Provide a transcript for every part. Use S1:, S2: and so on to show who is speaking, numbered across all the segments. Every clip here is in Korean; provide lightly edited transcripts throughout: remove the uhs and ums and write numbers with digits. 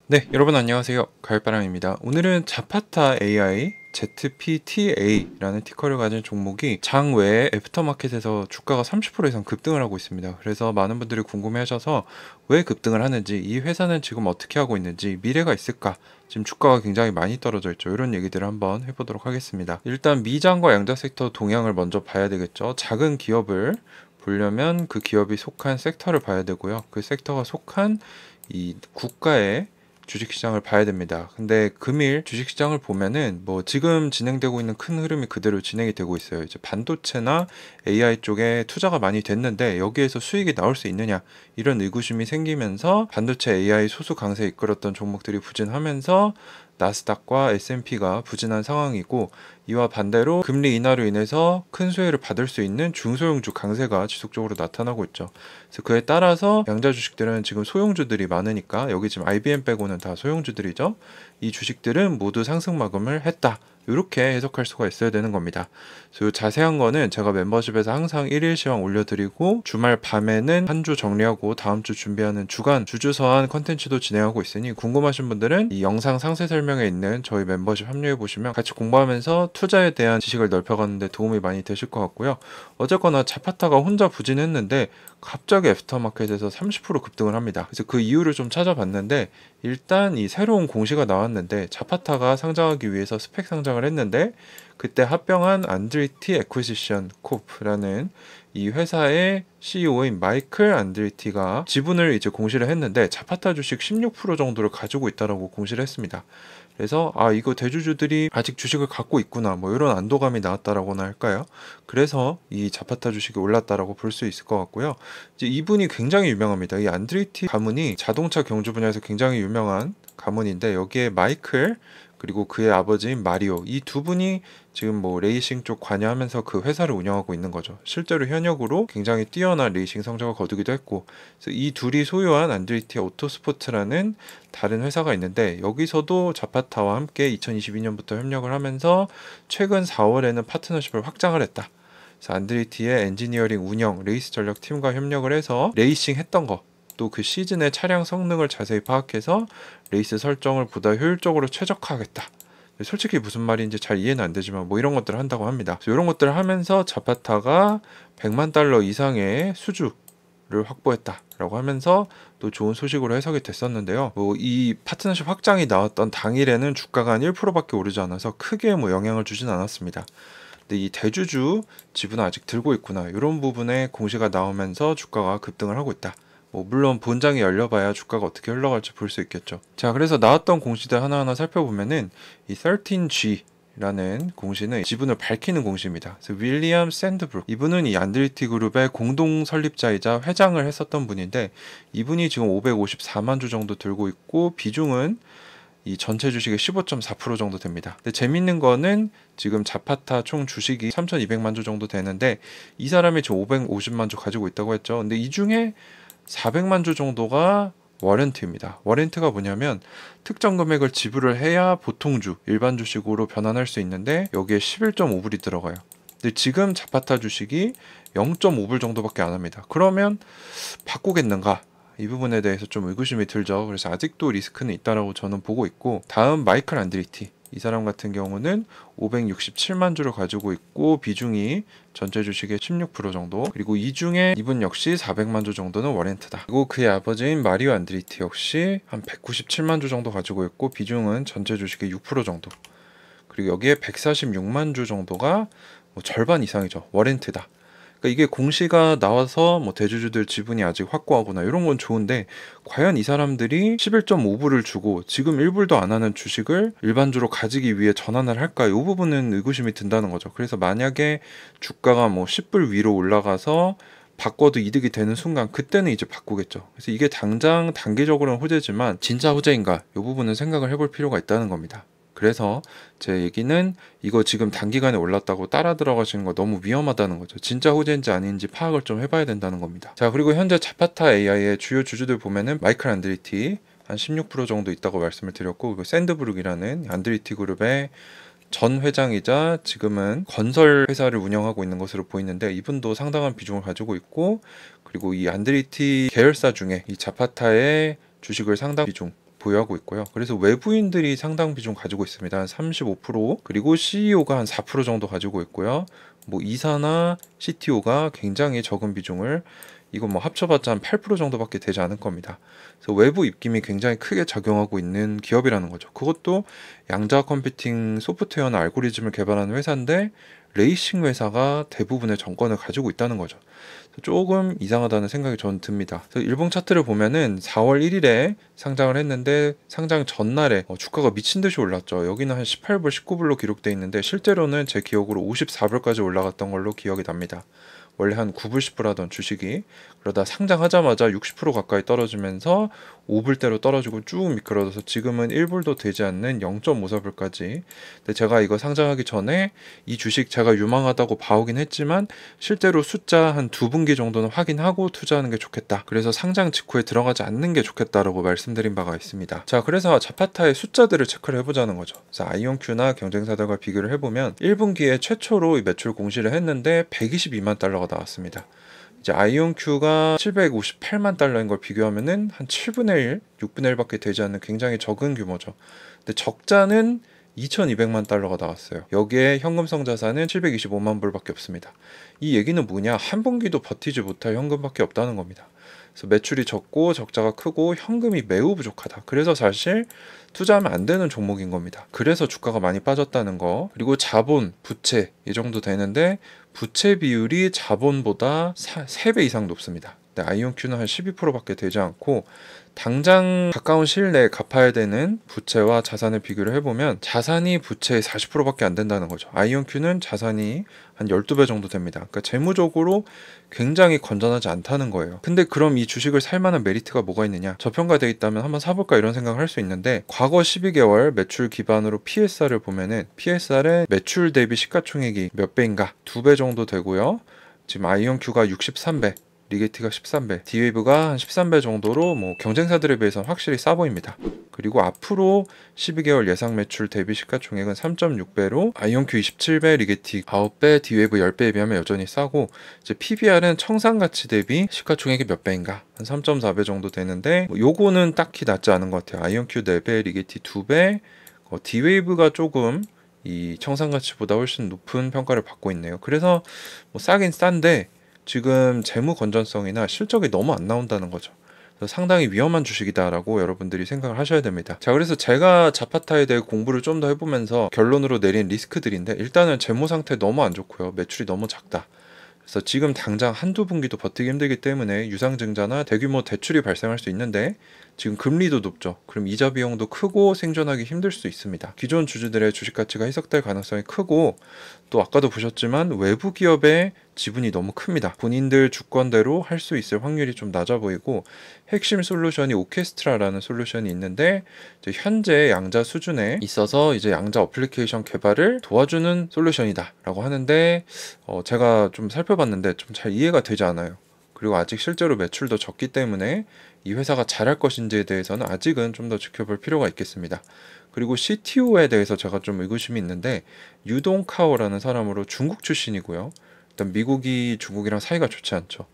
S1: 네, 여러분 안녕하세요. 가을바람입니다. 오늘은 자파타 AI ZPTA라는 티커를 가진 종목이 장외에 애프터마켓에서 주가가 30% 이상 급등을 하고 있습니다. 그래서 많은 분들이 궁금해하셔서 왜 급등을 하는지, 이 회사는 지금 어떻게 하고 있는지, 미래가 있을까? 지금 주가가 굉장히 많이 떨어져 있죠. 이런 얘기들을 한번 해보도록 하겠습니다. 일단 미장과 양자 섹터 동향을 먼저 봐야 되겠죠. 작은 기업을 보려면 그 기업이 속한 섹터를 봐야 되고요. 그 섹터가 속한 이 국가의 주식시장을 봐야 됩니다. 근데 금일 주식시장을 보면은 뭐 지금 진행되고 있는 큰 흐름이 그대로 진행이 되고 있어요. 이제 반도체나 AI 쪽에 투자가 많이 됐는데 여기에서 수익이 나올 수 있느냐, 이런 의구심이 생기면서 반도체 AI 소수 강세에 이끌었던 종목들이 부진하면서 나스닥과 S&P가 부진한 상황이고, 이와 반대로 금리 인하로 인해서 큰 수혜를 받을 수 있는 중소형주 강세가 지속적으로 나타나고 있죠. 그래서 그에 따라서 양자 주식들은 지금 소형주들이 많으니까, 여기 지금 IBM 빼고는 다 소형주들이죠. 이 주식들은 모두 상승 마감을 했다, 이렇게 해석할 수가 있어야 되는 겁니다. 그래서 자세한 거는 제가 멤버십에서 항상 1일 시황 올려드리고, 주말 밤에는 한 주 정리하고 다음 주 준비하는 주간 주주서한 컨텐츠도 진행하고 있으니, 궁금하신 분들은 이 영상 상세 설명에 있는 저희 멤버십 합류해 보시면 같이 공부하면서 투자에 대한 지식을 넓혀가는 데 도움이 많이 되실 것 같고요. 어쨌거나 자파타가 혼자 부진했는데 갑자기 애프터마켓에서 30% 급등을 합니다. 그래서 그 이유를 좀 찾아봤는데, 일단 이 새로운 공시가 나왔는데, 자파타가 상장하기 위해서 스펙 상장을 했는데, 그때 합병한 안드리티 에퀴지션 코프라는 이 회사의 CEO인 마이클 안드리티가 지분을 이제 공시를 했는데, 자파타 주식 16% 정도를 가지고 있다라고 공시를 했습니다. 그래서 이거 대주주들이 아직 주식을 갖고 있구나, 뭐 이런 안도감이 나왔다라고나 할까요? 그래서 이 자파타 주식이 올랐다라고 볼 수 있을 것 같고요. 이제 이분이 굉장히 유명합니다. 이 안드리티 가문이 자동차 경주 분야에서 굉장히 유명한 가문인데, 여기에 마이클 그리고 그의 아버지인 마리오, 이 두 분이 지금 뭐 레이싱 쪽 관여하면서 그 회사를 운영하고 있는 거죠. 실제로 현역으로 굉장히 뛰어난 레이싱 성적을 거두기도 했고, 그래서 이 둘이 소유한 안드리티 오토스포츠라는 다른 회사가 있는데, 여기서도 자파타와 함께 2022년부터 협력을 하면서 최근 4월에는 파트너십을 확장을 했다. 그래서 안드리티의 엔지니어링 운영 레이스 전략 팀과 협력을 해서 레이싱 했던 거, 또 그 시즌의 차량 성능을 자세히 파악해서 레이스 설정을 보다 효율적으로 최적화하겠다. 솔직히 무슨 말인지 잘 이해는 안 되지만 뭐 이런 것들을 한다고 합니다. 이런 것들을 하면서 자파타가 100만 달러 이상의 수주를 확보했다라고 하면서 또 좋은 소식으로 해석이 됐었는데요. 뭐 이 파트너십 확장이 나왔던 당일에는 주가가 한 1%밖에 오르지 않아서 크게 뭐 영향을 주진 않았습니다. 근데 이 대주주 지분을 아직 들고 있구나, 이런 부분에 공시가 나오면서 주가가 급등을 하고 있다. 뭐 물론 본장이 열려봐야 주가가 어떻게 흘러갈지 볼 수 있겠죠. 자, 그래서 나왔던 공시들 하나하나 살펴보면은 이 13G라는 공시는 지분을 밝히는 공시입니다. 그래서 윌리엄 샌드브룩, 이분은 이 안드리티 그룹의 공동 설립자이자 회장을 했었던 분인데, 이분이 지금 554만 주 정도 들고 있고, 비중은 이 전체 주식의 15.4% 정도 됩니다. 근데 재밌는 거는 지금 자파타 총 주식이 3,200만 주 정도 되는데, 이 사람이 지금 550만 주 가지고 있다고 했죠. 근데 이 중에 400만 주 정도가 워렌트입니다. 워렌트가 뭐냐면 특정 금액을 지불을 해야 보통주, 일반 주식으로 변환할 수 있는데, 여기에 11.5불이 들어가요. 근데 지금 자파타 주식이 0.5불 정도밖에 안 합니다. 그러면 바꾸겠는가? 이 부분에 대해서 좀 의구심이 들죠. 그래서 아직도 리스크는 있다라고 저는 보고 있고, 다음 마이클 안드리티, 이 사람 같은 경우는 567만 주를 가지고 있고, 비중이 전체 주식의 16% 정도, 그리고 이 중에 이분 역시 400만 주 정도는 워렌트다. 그리고 그의 아버지인 마리오 안드리티 역시 한 197만 주 정도 가지고 있고, 비중은 전체 주식의 6% 정도, 그리고 여기에 146만 주 정도가 뭐 절반 이상이죠. 워렌트다. 그러니까 이게 공시가 나와서 뭐 대주주들 지분이 아직 확고하거나 이런 건 좋은데, 과연 이 사람들이 11.5불을 주고 지금 1불도 안 하는 주식을 일반주로 가지기 위해 전환을 할까? 이 부분은 의구심이 든다는 거죠. 그래서 만약에 주가가 뭐 10불 위로 올라가서 바꿔도 이득이 되는 순간, 그때는 이제 바꾸겠죠. 그래서 이게 당장 단기적으로는 호재지만 진짜 호재인가? 이 부분은 생각을 해볼 필요가 있다는 겁니다. 그래서 제 얘기는, 이거 지금 단기간에 올랐다고 따라 들어가시는 거 너무 위험하다는 거죠. 진짜 호재인지 아닌지 파악을 좀 해봐야 된다는 겁니다. 자, 그리고 현재 자파타 AI의 주요 주주들 보면은 마이클 안드리티 한 16% 정도 있다고 말씀을 드렸고, 그리고 샌드브룩이라는 안드리티 그룹의 전 회장이자 지금은 건설 회사를 운영하고 있는 것으로 보이는데, 이분도 상당한 비중을 가지고 있고, 그리고 이 안드리티 계열사 중에 이 자파타의 주식을 상당 비중 보유하고 있고요. 그래서 외부인들이 상당 비중 가지고 있습니다. 한 35%, 그리고 CEO가 한 4% 정도 가지고 있고요. 뭐 이사나 CTO가 굉장히 적은 비중을, 이건 뭐 합쳐봤자 한 8% 정도밖에 되지 않을 겁니다. 그래서 외부 입김이 굉장히 크게 작용하고 있는 기업이라는 거죠. 그것도 양자 컴퓨팅 소프트웨어나 알고리즘을 개발하는 회사인데 레이싱 회사가 대부분의 정권을 가지고 있다는 거죠. 조금 이상하다는 생각이 저는 듭니다. 그래서 일봉 차트를 보면은 4월 1일에 상장을 했는데 상장 전날에 주가가 미친 듯이 올랐죠. 여기는 한 18불, 19불로 기록되어 있는데 실제로는 제 기억으로 54불까지 올라갔던 걸로 기억이 납니다. 원래 한 9불, 10불 하던 주식이 그러다 상장하자마자 60% 가까이 떨어지면서 5불대로 떨어지고 쭉 미끄러져서 지금은 1불도 되지 않는 0.54불까지. 근데 제가 이거 상장하기 전에 이 주식 제가 유망하다고 봐오긴 했지만 실제로 숫자 한 2분기 정도는 확인하고 투자하는 게 좋겠다. 그래서 상장 직후에 들어가지 않는 게 좋겠다라고 말씀드린 바가 있습니다. 자, 그래서 자파타의 숫자들을 체크를 해보자는 거죠. 그래서 아이온큐나 경쟁사들과 비교를 해보면 1분기에 최초로 매출 공시를 했는데 122만 달러가 나왔습니다. 이제 아이온큐가 758만 달러인 걸 비교하면은 한 7분의 1, 6분의 1밖에 되지 않는 굉장히 적은 규모죠. 근데 적자는 2200만 달러가 나왔어요. 여기에 현금성 자산은 725만 불밖에 없습니다. 이 얘기는 뭐냐? 한 분기도 버티지 못할 현금밖에 없다는 겁니다. 그래서 매출이 적고 적자가 크고 현금이 매우 부족하다. 그래서 사실 투자하면 안 되는 종목인 겁니다. 그래서 주가가 많이 빠졌다는 거. 그리고 자본, 부채 이 정도 되는데 부채 비율이 자본보다 3배 이상 높습니다. 아이온큐는 한 12%밖에 되지 않고 당장 가까운 시일 내에 갚아야 되는 부채와 자산을 비교를 해보면 자산이 부채의 40%밖에 안 된다는 거죠. 아이온큐는 자산이 한 12배 정도 됩니다. 그러니까 재무적으로 굉장히 건전하지 않다는 거예요. 근데 그럼 이 주식을 살 만한 메리트가 뭐가 있느냐? 저평가되어 있다면 한번 사볼까 이런 생각을 할 수 있는데 과거 12개월 매출 기반으로 PSR을 보면은 PSR은 매출 대비 시가총액이 몇 배인가? 2배 정도 되고요. 지금 아이온큐가 63배, 리게티가 13배, 디웨이브가 한 13배 정도로 뭐 경쟁사들에 비해서는 확실히 싸 보입니다. 그리고 앞으로 12개월 예상 매출 대비 시가총액은 3.6배로 아이온큐 27배, 리게티 9배, 디웨이브 10배에 비하면 여전히 싸고, 이제 PBR은 청산가치 대비 시가총액이 몇 배인가? 한 3.4배 정도 되는데 뭐 요거는 딱히 낮지 않은 것 같아요. 아이온큐 4배, 리게티 2배, 디웨이브가 조금 이 청산가치보다 훨씬 높은 평가를 받고 있네요. 그래서 뭐 싸긴 싼데 지금 재무 건전성이나 실적이 너무 안 나온다는 거죠. 그래서 상당히 위험한 주식이다라고 여러분들이 생각을 하셔야 됩니다. 자, 그래서 제가 자파타에 대해 공부를 좀 더 해보면서 결론으로 내린 리스크들인데, 일단은 재무 상태 너무 안 좋고요. 매출이 너무 작다. 그래서 지금 당장 한두 분기도 버티기 힘들기 때문에 유상증자나 대규모 대출이 발생할 수 있는데 지금 금리도 높죠. 그럼 이자 비용도 크고 생존하기 힘들 수 있습니다. 기존 주주들의 주식 가치가 희석될 가능성이 크고, 또 아까도 보셨지만 외부 기업의 지분이 너무 큽니다. 본인들 주권대로 할 수 있을 확률이 좀 낮아 보이고, 핵심 솔루션이 오케스트라라는 솔루션이 있는데 이제 현재 양자 수준에 있어서 이제 양자 어플리케이션 개발을 도와주는 솔루션이다라고 하는데 제가 좀 살펴봤는데 좀 잘 이해가 되지 않아요. 그리고 아직 실제로 매출도 적기 때문에 이 회사가 잘할 것인지에 대해서는 아직은 좀 더 지켜볼 필요가 있겠습니다. 그리고 CTO에 대해서 제가 좀 의구심이 있는데, 유동카오라는 사람으로 중국 출신이고요. 일단 미국이 중국이랑 사이가 좋지 않죠.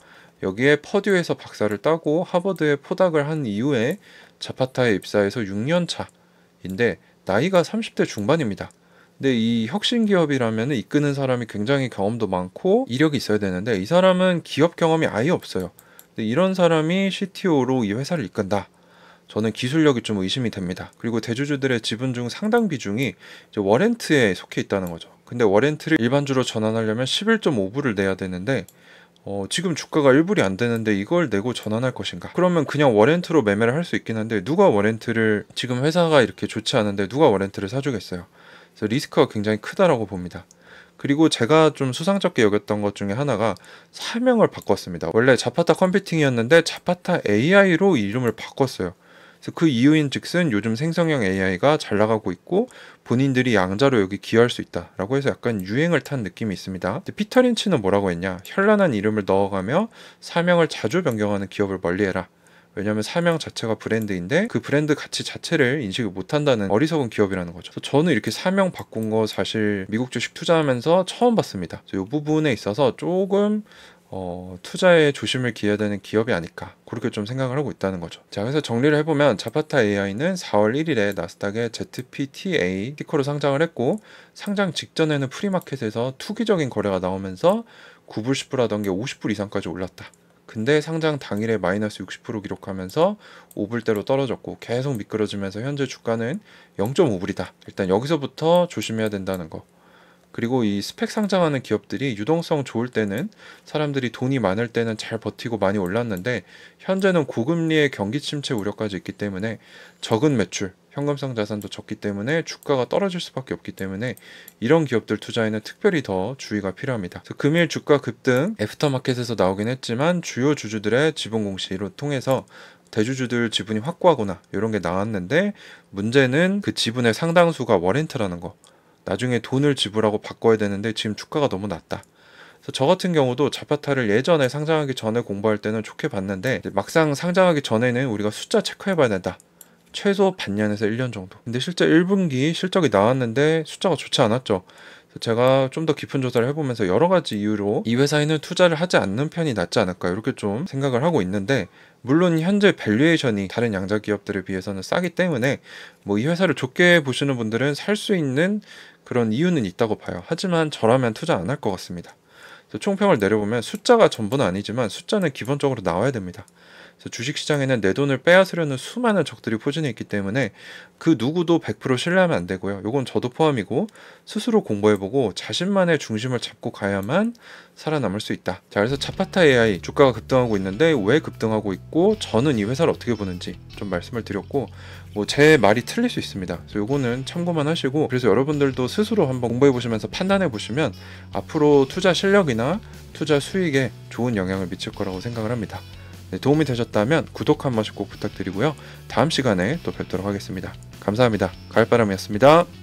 S1: 여기에 퍼듀에서 박사를 따고 하버드에 포닥을 한 이후에 자파타에 입사해서 6년 차인데 나이가 30대 중반입니다. 근데 이 혁신 기업이라면 이끄는 사람이 굉장히 경험도 많고 이력이 있어야 되는데 이 사람은 기업 경험이 아예 없어요. 근데 이런 사람이 CTO로 이 회사를 이끈다. 저는 기술력이 좀 의심이 됩니다. 그리고 대주주들의 지분 중 상당 비중이 이제 워렌트에 속해 있다는 거죠. 근데 워렌트를 일반주로 전환하려면 11.5불을 내야 되는데 지금 주가가 1불이 안 되는데 이걸 내고 전환할 것인가? 그러면 그냥 워렌트로 매매를 할 수 있긴 한데 누가 워렌트를, 지금 회사가 이렇게 좋지 않은데 누가 워렌트를 사주겠어요? 그래서 리스크가 굉장히 크다라고 봅니다. 그리고 제가 좀 수상쩍게 여겼던 것 중에 하나가 사명을 바꿨습니다. 원래 자파타 컴퓨팅이었는데 자파타 AI로 이름을 바꿨어요. 그래서 그 이유인 즉슨 요즘 생성형 AI가 잘 나가고 있고 본인들이 양자로 여기 기여할 수 있다라고 해서 약간 유행을 탄 느낌이 있습니다. 근데 피터 린치는 뭐라고 했냐? 현란한 이름을 넣어가며 사명을 자주 변경하는 기업을 멀리해라. 왜냐하면 사명 자체가 브랜드인데 그 브랜드 가치 자체를 인식을 못한다는 어리석은 기업이라는 거죠. 그래서 저는 이렇게 사명 바꾼 거 사실 미국 주식 투자하면서 처음 봤습니다. 이 부분에 있어서 조금 투자에 조심을 기해야 되는 기업이 아닐까 그렇게 좀 생각을 하고 있다는 거죠. 자, 그래서 정리를 해보면 자파타 AI는 4월 1일에 나스닥에 ZPTA 티커로 상장을 했고, 상장 직전에는 프리마켓에서 투기적인 거래가 나오면서 9불 10불 하던 게 50불 이상까지 올랐다. 근데 상장 당일에 마이너스 60% 기록하면서 5불대로 떨어졌고 계속 미끄러지면서 현재 주가는 0.5불이다. 일단 여기서부터 조심해야 된다는 거. 그리고 이 스펙 상장하는 기업들이 유동성 좋을 때는, 사람들이 돈이 많을 때는 잘 버티고 많이 올랐는데, 현재는 고금리의 경기 침체 우려까지 있기 때문에 적은 매출, 현금성 자산도 적기 때문에 주가가 떨어질 수밖에 없기 때문에 이런 기업들 투자에는 특별히 더 주의가 필요합니다. 그래서 금일 주가 급등 애프터마켓에서 나오긴 했지만 주요 주주들의 지분 공시를 통해서 대주주들 지분이 확보하거나 이런 게 나왔는데, 문제는 그 지분의 상당수가 워렌트라는 거. 나중에 돈을 지불하고 바꿔야 되는데 지금 주가가 너무 낮다. 그래서 저 같은 경우도 자파타를 예전에 상장하기 전에 공부할 때는 좋게 봤는데, 막상 상장하기 전에는 우리가 숫자 체크해봐야 된다. 최소 반년에서 1년 정도. 근데 실제 1분기 실적이 나왔는데 숫자가 좋지 않았죠. 그래서 제가 좀 더 깊은 조사를 해보면서 여러 가지 이유로 이 회사에는 투자를 하지 않는 편이 낫지 않을까 이렇게 좀 생각을 하고 있는데, 물론 현재 밸류에이션이 다른 양자 기업들에 비해서는 싸기 때문에 뭐 이 회사를 좋게 보시는 분들은 살 수 있는 그런 이유는 있다고 봐요. 하지만 저라면 투자 안 할 것 같습니다. 그래서 총평을 내려보면 숫자가 전부는 아니지만 숫자는 기본적으로 나와야 됩니다. 그래서 주식시장에는 내 돈을 빼앗으려는 수많은 적들이 포진해 있기 때문에 그 누구도 100% 신뢰하면 안 되고요. 요건 저도 포함이고 스스로 공부해보고 자신만의 중심을 잡고 가야만 살아남을 수 있다. 자, 그래서 자파타 AI 주가가 급등하고 있는데 왜 급등하고 있고 저는 이 회사를 어떻게 보는지 좀 말씀을 드렸고, 뭐 제 말이 틀릴 수 있습니다. 그래서 요거는 참고만 하시고, 그래서 여러분들도 스스로 한번 공부해 보시면서 판단해 보시면 앞으로 투자 실력이나 투자 수익에 좋은 영향을 미칠 거라고 생각을 합니다. 네, 도움이 되셨다면 구독 한 번씩 꼭 부탁드리고요. 다음 시간에 또 뵙도록 하겠습니다. 감사합니다. 가을바람이었습니다.